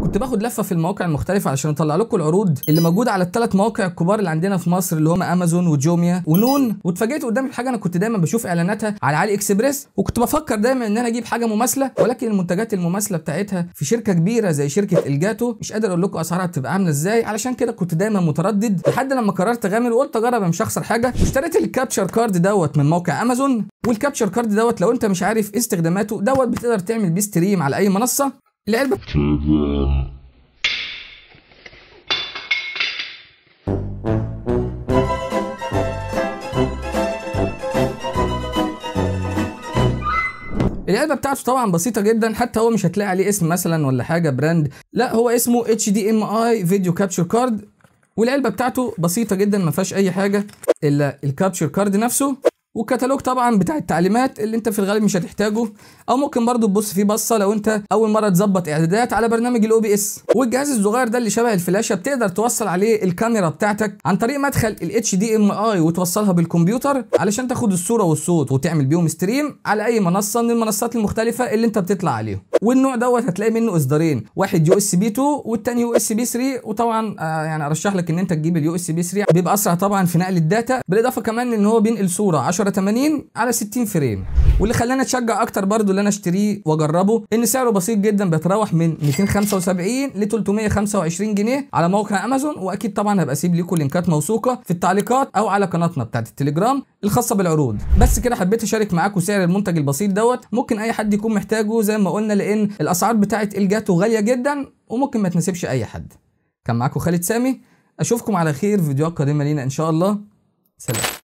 كنت باخد لفه في المواقع المختلفه علشان اطلع لكم العروض اللي موجوده على الثلاث مواقع الكبار اللي عندنا في مصر، اللي هم امازون وجوميا ونون. واتفاجئت قدامي بحاجه انا كنت دايما بشوف اعلاناتها على علي اكسبريس، وكنت بفكر دايما ان انا اجيب حاجه مماثله، ولكن المنتجات المماثله بتاعتها في شركه كبيره زي شركه الجاتو مش قادر اقول لكم اسعارها بتبقى عامله ازاي. علشان كده كنت دايما متردد لحد لما قررت اغامر وقلت اجرب مش هخسر حاجه، واشتريت الكابتشر كارد دوت من موقع امازون. والكابتشر كارد دوت لو انت مش عارف استخداماته دوت بتقدر تعمل بيه ستريم على اي منصه. العلبه العلبه بتاعته طبعا بسيطه جدا، حتى هو مش هتلاقي عليه اسم مثلا ولا حاجه براند، لا هو اسمه HDMI فيديو كابتشر كارد. والعلبه بتاعته بسيطه جدا ما فيهاش اي حاجه الا الكابتشر كارد نفسه، والكتالوج طبعا بتاع التعليمات اللي انت في الغالب مش هتحتاجه، او ممكن برضو تبص فيه بصه لو انت اول مره تظبط اعدادات على برنامج OBS. والجهاز الصغير ده اللي شبه الفلاشه بتقدر توصل عليه الكاميرا بتاعتك عن طريق مدخل HDMI وتوصلها بالكمبيوتر علشان تاخد الصوره والصوت وتعمل بيهم ستريم على اي منصه من المنصات المختلفه اللي انت بتطلع عليهم. والنوع دوت هتلاقي منه اصدارين، واحد USB 2 والتاني USB 3. وطبعا يعني ارشح لك ان انت تجيب USB 3 بيبقى اسرع طبعا في نقل الداتا، بالاضافه كمان ان هو بينقل صوره 1080 على 60 فريم. واللي خلاني اتشجع اكتر برضو اللي انا اشتريه واجربه ان سعره بسيط جدا، بيتراوح من 275 ل 325 جنيه على موقع امازون. واكيد طبعا هبقى اسيب لكم لينكات موثوقه في التعليقات او على قناتنا بتاعت التليجرام الخاصه بالعروض. بس كده حبيت اشارك معاكم سعر المنتج البسيط دوت، ممكن اي حد يكون محتاجه زي ما قلنا، لان الاسعار بتاعت الجاتو غاليه جدا وممكن ما تناسبش اي حد. كان معاكم خالد سامي، اشوفكم على خير في فيديوهات قادمه لينا ان شاء الله. سلام.